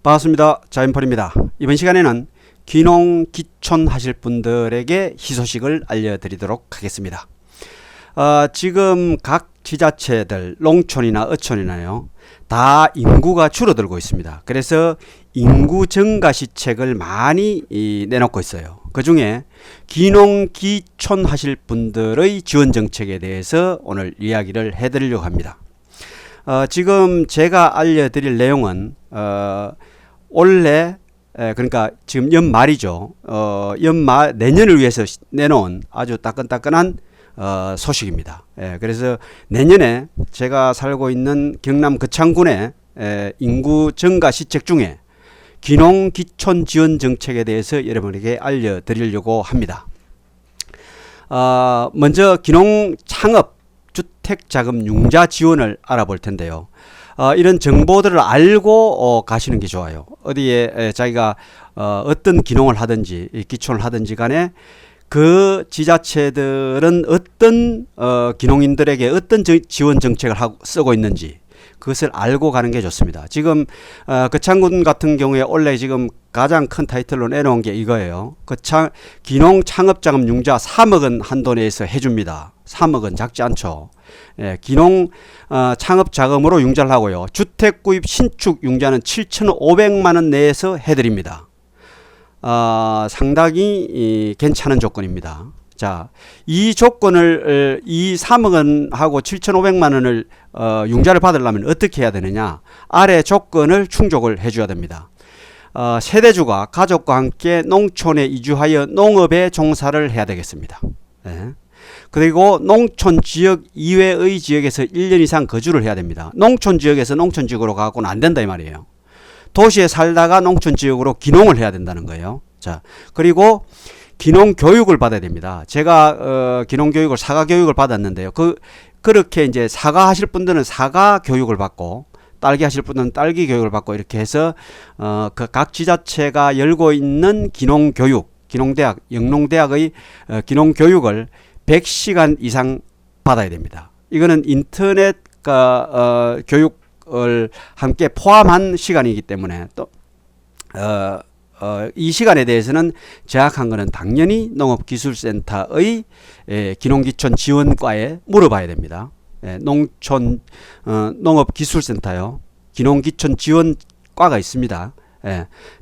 반갑습니다. 자연폴입니다. 이번 시간에는 귀농 귀촌 하실 분들에게 희소식을 알려드리도록 하겠습니다. 지금 각 지자체들 농촌이나 어촌이나요 다 인구가 줄어들고 있습니다. 그래서 인구 증가 시책을 많이 내놓고 있어요. 그 중에 귀농 귀촌 하실 분들의 지원 정책에 대해서 오늘 이야기를 해드리려고 합니다. 지금 제가 알려드릴 내용은 올해 그러니까 지금 연말이죠. 연말 내년을 위해서 내놓은 아주 따끈따끈한 소식입니다. 그래서 내년에 제가 살고 있는 경남 거창군의 인구 증가 시책 중에 귀농 귀촌 지원 정책에 대해서 여러분에게 알려드리려고 합니다. 먼저 귀농 창업 주택자금 융자 지원을 알아볼 텐데요. 이런 정보들을 알고 가시는 게 좋아요. 어디에 자기가 어떤 귀농을 하든지 귀촌을 하든지 간에 그 지자체들은 어떤 귀농인들에게 어떤 지원 정책을 쓰고 있는지 그것을 알고 가는 게 좋습니다. 지금 거창군 같은 경우에 원래 지금 가장 큰 타이틀로 내놓은 게 이거예요. 귀농 창업자금 융자 3억 원 한도 내에서 해줍니다. 3억 원 작지 않죠. 귀농 창업자금으로 융자를 하고요. 주택구입 신축 융자는 7,500만 원 내에서 해드립니다. 상당히 괜찮은 조건입니다. 자, 이 조건을 이 3억 원하고 7,500만 원을 융자를 받으려면 어떻게 해야 되느냐? 아래 조건을 충족을 해줘야 됩니다. 세대주가 가족과 함께 농촌에 이주하여 농업에 종사를 해야 되겠습니다. 그리고 농촌 지역 이외의 지역에서 1년 이상 거주를 해야 됩니다. 농촌 지역에서 농촌 지역으로 가고는 안 된다 이 말이에요. 도시에 살다가 농촌 지역으로 귀농을 해야 된다는 거예요. 자, 그리고 귀농 교육을 받아야 됩니다. 제가 귀농 교육을 사과 교육을 받았는데요. 그렇게 이제 사과 하실 분들은 사과 교육을 받고 딸기 하실 분들은 딸기 교육을 받고 이렇게 해서 그 각 지자체가 열고 있는 귀농 교육, 귀농대학, 영농대학의 귀농 교육을 100시간 이상 받아야 됩니다. 이거는 인터넷 교육을 함께 포함한 시간이기 때문에 또 이 시간에 대해서는 제약한 거는 당연히 농업기술센터의 귀농귀촌 지원과에 물어봐야 됩니다. 농촌 농업기술센터요. 귀농귀촌 지원과가 있습니다.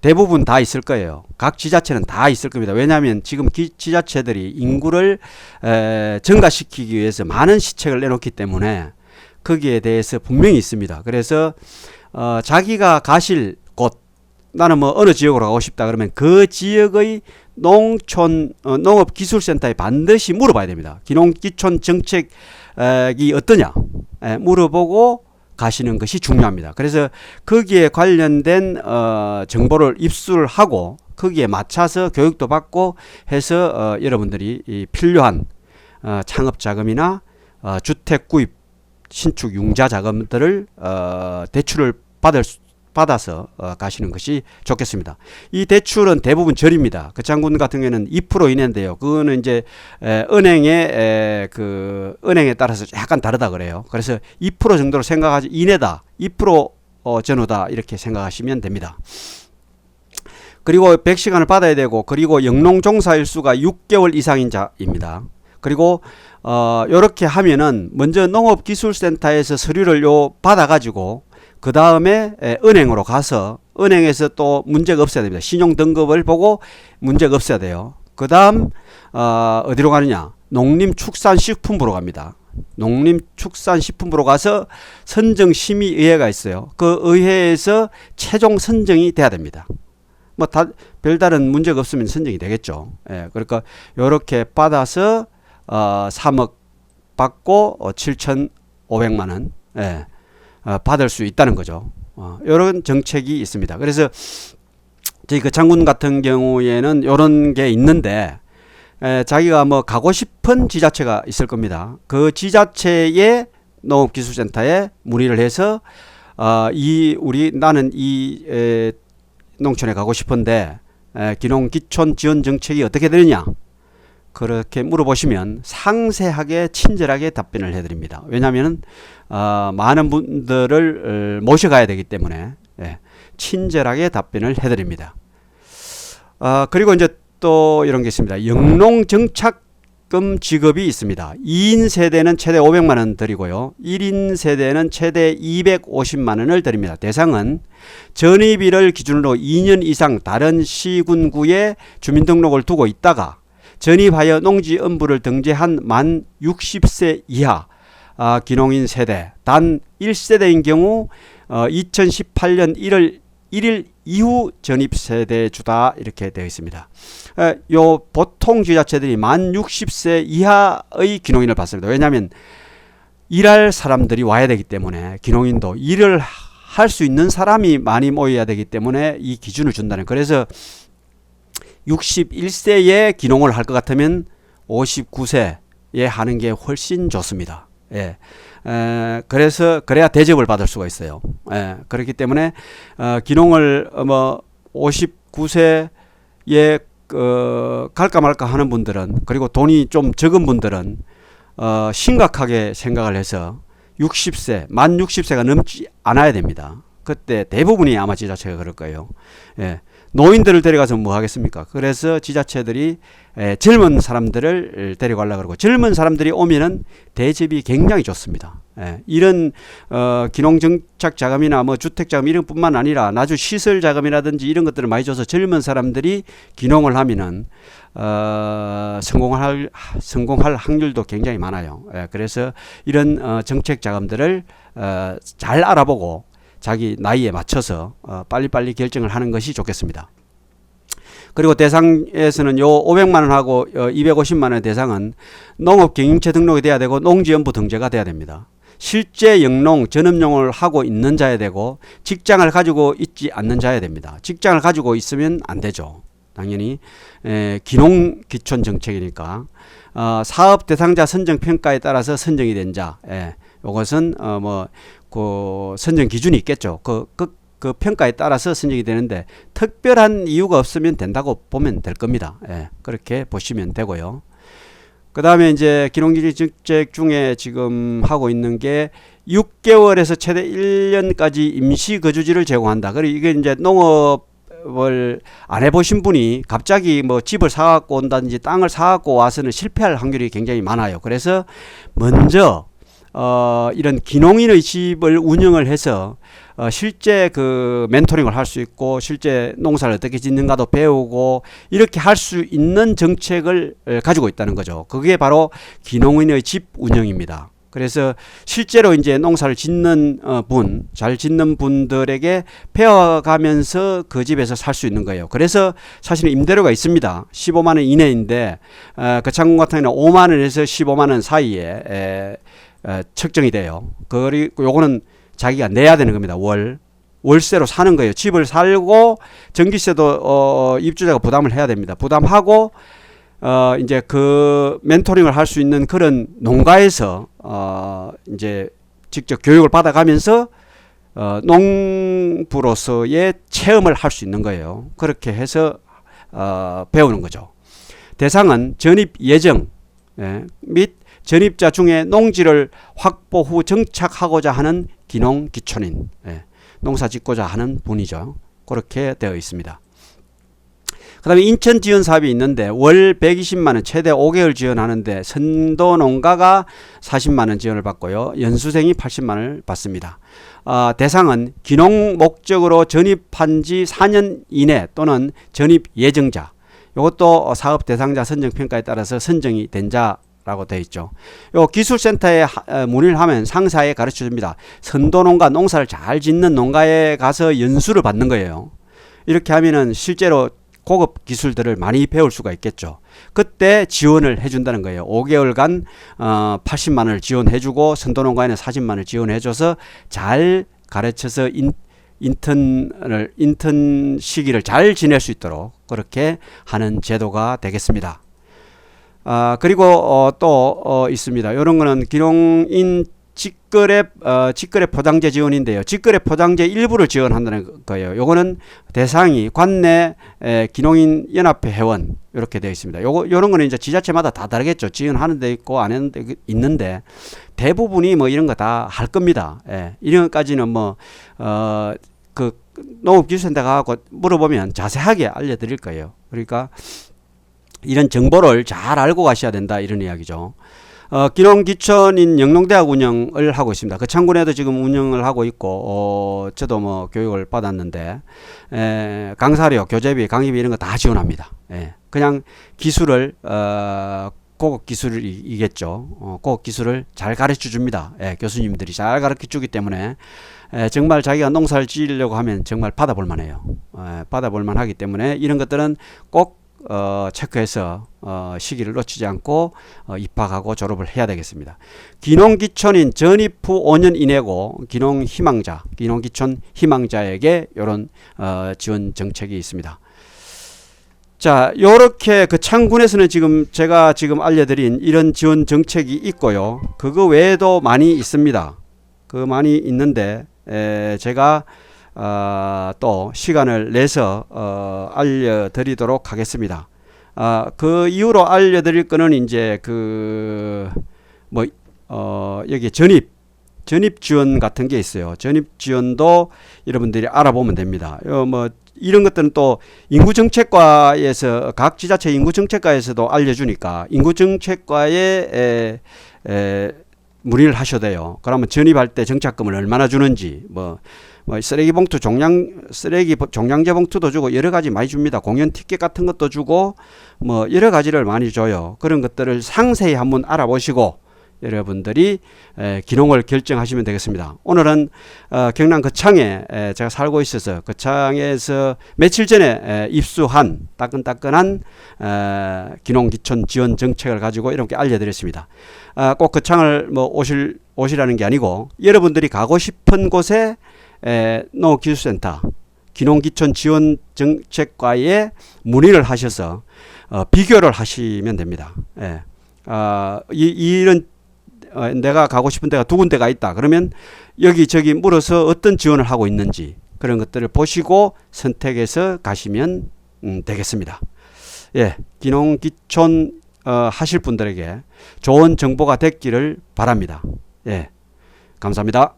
대부분 다 있을 거예요. 각 지자체는 다 있을 겁니다. 왜냐하면 지금 지자체들이 인구를 증가시키기 위해서 많은 시책을 내놓기 때문에 거기에 대해서 분명히 있습니다. 그래서 자기가 가실 곳, 나는 뭐 어느 지역으로 가고 싶다 그러면 그 지역의 농촌 농업기술센터에 반드시 물어봐야 됩니다. 귀농귀촌 정책이 어떠냐 물어보고 가시는 것이 중요합니다. 그래서 거기에 관련된 정보를 입수를 하고 거기에 맞춰서 교육도 받고 해서 여러분들이 필요한 창업자금이나 주택구입 신축 융자 자금들을 대출을 받아서 가시는 것이 좋겠습니다. 이 대출은 대부분 절입니다. 거창군 같은 경우에는 2% 이내인데요. 그거는 이제 은행에 따라서 약간 다르다 그래요. 그래서 2% 정도로 생각하지 이내다, 2% 전후다 이렇게 생각하시면 됩니다. 그리고 100시간을 받아야 되고 그리고 영농종사 일수가 6개월 이상인 자입니다. 그리고 요렇게 하면은 먼저 농업기술센터에서 서류를 받아가지고 그 다음에 은행으로 가서 은행에서 또 문제가 없어야 됩니다. 신용 등급을 보고 문제가 없어야 돼요. 그 다음 어디로 가느냐? 농림축산식품부로 갑니다. 농림축산식품부로 가서 선정심의의회가 있어요. 그 의회에서 최종 선정이 돼야 됩니다. 뭐 별다른 문제가 없으면 선정이 되겠죠. 그러니까 요렇게 받아서 3억 받고 7,500만 원 받을 수 있다는 거죠. 이런 정책이 있습니다. 그래서 저희 거창군 같은 경우에는 이런 게 있는데 자기가 뭐 가고 싶은 지자체가 있을 겁니다. 그 지자체의 농업기술센터에 문의를 해서 나는 이 농촌에 가고 싶은데 귀농귀촌 지원 정책이 어떻게 되느냐 그렇게 물어보시면 상세하게 친절하게 답변을 해드립니다. 왜냐하면 많은 분들을 모셔가야 되기 때문에 예, 친절하게 답변을 해드립니다. 그리고 이제 또 이런 게 있습니다. 영농정착금 지급이 있습니다. 2인 세대는 최대 500만 원 드리고요. 1인 세대는 최대 250만 원을 드립니다. 대상은 전입일을 기준으로 2년 이상 다른 시군구에 주민등록을 두고 있다가 전입하여 농지업부를 등재한 만 60세 이하 기농인 세대 단 1세대인 경우 2018년 1월 1일 이후 전입세대주다 이렇게 되어 있습니다. 요 보통 지자체들이 만 60세 이하의 기농인을 받습니다. 왜냐하면 일할 사람들이 와야 되기 때문에 기농인도 일을 할 수 있는 사람이 많이 모여야 되기 때문에 이 기준을 준다는. 그래서 61세에 기농을 할 것 같으면 59세에 하는 게 훨씬 좋습니다. 예. 그래서 그래야 대접을 받을 수가 있어요. 예. 그렇기 때문에 기농을 59세에 갈까 말까 하는 분들은, 그리고 돈이 좀 적은 분들은 심각하게 생각을 해서 60세, 만 60세가 넘지 않아야 됩니다. 그때 대부분이 아마 지자체가 그럴 거예요. 예. 노인들을 데려가서 뭐 하겠습니까? 그래서 지자체들이 젊은 사람들을 데려가려고 그러고, 젊은 사람들이 오면은 대접이 굉장히 좋습니다. 이런 기농정착 자금이나 뭐 주택 자금 이런 뿐만 아니라 나주 시설 자금이라든지 이런 것들을 많이 줘서 젊은 사람들이 기농을 하면은 성공할 확률도 굉장히 많아요. 그래서 이런 정책 자금들을 잘 알아보고 자기 나이에 맞춰서 빨리빨리 결정을 하는 것이 좋겠습니다. 그리고 대상에서는 요 500만 원하고 250만 원 대상은 농업 경영체 등록이 돼야 되고 농지연부 등재가 돼야 됩니다. 실제 영농 전업용을 하고 있는 자야 되고 직장을 가지고 있지 않는 자야 됩니다. 직장을 가지고 있으면 안 되죠. 당연히 기농 기촌 정책이니까 사업 대상자 선정 평가에 따라서 선정이 된 자, 이것은 그 선정 기준이 있겠죠. 그 평가에 따라서 선정이 되는데 특별한 이유가 없으면 된다고 보면 될 겁니다. 그렇게 보시면 되고요. 그 다음에 이제 기농기지 정책 중에 지금 하고 있는 게 6개월에서 최대 1년까지 임시 거주지를 제공한다. 그리고 이게 이제 농업을 안 해보신 분이 갑자기 뭐 집을 사갖고 온다든지 땅을 사갖고 와서는 실패할 확률이 굉장히 많아요. 그래서 먼저 이런 기농인의 집을 운영을 해서 실제 그 멘토링을 할 수 있고 실제 농사를 어떻게 짓는가도 배우고 이렇게 할 수 있는 정책을 가지고 있다는 거죠. 그게 바로 기농인의 집 운영입니다. 그래서 실제로 이제 농사를 짓는 잘 짓는 분들에게 배워가면서 그 집에서 살 수 있는 거예요. 그래서 사실은 임대료가 있습니다. 15만 원 이내인데 거창군 같은 경우는 5만 원에서 15만 원 사이에 측정이 돼요. 그리고 요거는 자기가 내야 되는 겁니다. 월세로 사는 거예요. 집을 살고 전기세도 입주자가 부담을 해야 됩니다. 부담하고 이제 그 멘토링을 할 수 있는 그런 농가에서 이제 직접 교육을 받아가면서 농부로서의 체험을 할 수 있는 거예요. 그렇게 해서 배우는 거죠. 대상은 전입 예정 및 전입자 중에 농지를 확보 후 정착하고자 하는 기농 기촌인, 농사 짓고자 하는 분이죠. 그렇게 되어 있습니다. 그 다음에 인천 지원 사업이 있는데 월 120만원 최대 5개월 지원하는데 선도 농가가 40만원 지원을 받고요. 연수생이 80만원을 받습니다. 대상은 기농 목적으로 전입한 지 4년 이내 또는 전입 예정자, 이것도 사업 대상자 선정 평가에 따라서 선정이 된 자라고 되어 있죠. 요 기술센터에 문의를 하면 상사에 가르쳐 줍니다. 선도농가, 농사를 잘 짓는 농가에 가서 연수를 받는 거예요. 이렇게 하면은 실제로 고급 기술들을 많이 배울 수가 있겠죠. 그때 지원을 해준다는 거예요. 5개월간 80만 원을 지원해주고 선도농가에는 40만 원을 지원해줘서 잘 가르쳐서 인턴 시기를 잘 지낼 수 있도록 그렇게 하는 제도가 되겠습니다. 그리고 또 있습니다. 이런 거는 기농인 직거래 포장재 지원인데요. 직거래 포장재 일부를 지원한다는 거예요. 요거는 대상이 관내 기농인 연합회 회원 이렇게 되어 있습니다. 요런 거는 이제 지자체마다 다 다르겠죠. 지원하는 데 있고 안 하는 데 있는데 대부분이 뭐 이런 거 다 할 겁니다. 이런 것까지는 뭐 농업기술센터 가고 물어보면 자세하게 알려드릴 거예요. 그러니까 이런 정보를 잘 알고 가셔야 된다 이런 이야기죠. 기농기촌인 영농대학 운영을 하고 있습니다. 그 창군에도 지금 운영을 하고 있고 저도 뭐 교육을 받았는데 강사료, 교재비, 강의비 이런 거 다 지원합니다. 그냥 기술을 고급 기술이겠죠. 고급 기술을 잘 가르쳐 줍니다. 교수님들이 잘 가르쳐 주기 때문에 정말 자기가 농사를 지으려고 하면 정말 받아볼 만해요. 받아볼 만하기 때문에 이런 것들은 꼭 체크해서 시기를 놓치지 않고 입학하고 졸업을 해야 되겠습니다. 기농기촌인 전입 후 5년 이내고 기농희망자, 기농기촌 희망자에게 이런 지원 정책이 있습니다. 자, 요렇게 그 창군에서는 지금 제가 지금 알려드린 이런 지원 정책이 있고요. 그거 외에도 많이 있습니다. 그 많이 있는데 제가 또 시간을 내서 알려드리도록 하겠습니다. 그 이후로 알려드릴 거는 이제 여기 전입 지원 같은 게 있어요. 전입 지원도 여러분들이 알아보면 됩니다. 이런 것들은 또 인구정책과에서 각 지자체 인구정책과에서도 알려주니까 인구정책과에 문의를 하셔도 돼요. 그러면 전입할 때 정착금을 얼마나 주는지 쓰레기 봉투 쓰레기 종량제 봉투도 주고 여러 가지 많이 줍니다. 공연 티켓 같은 것도 주고 여러 가지를 많이 줘요. 그런 것들을 상세히 한번 알아보시고 여러분들이 기농을 결정하시면 되겠습니다. 오늘은 경남 거창에 제가 살고 있어서 거창에서 며칠 전에 입수한 따끈따끈한 기농기촌 지원 정책을 가지고 이렇게 알려드렸습니다. 꼭 거창을 오시라는 게 아니고 여러분들이 가고 싶은 곳에 농업기술센터 기농기촌 지원 정책과에 문의를 하셔서 비교를 하시면 됩니다. 이런 내가 가고 싶은 데가 두 군데가 있다. 그러면 여기저기 물어서 어떤 지원을 하고 있는지 그런 것들을 보시고 선택해서 가시면 되겠습니다. 기농기촌 하실 분들에게 좋은 정보가 됐기를 바랍니다. 감사합니다.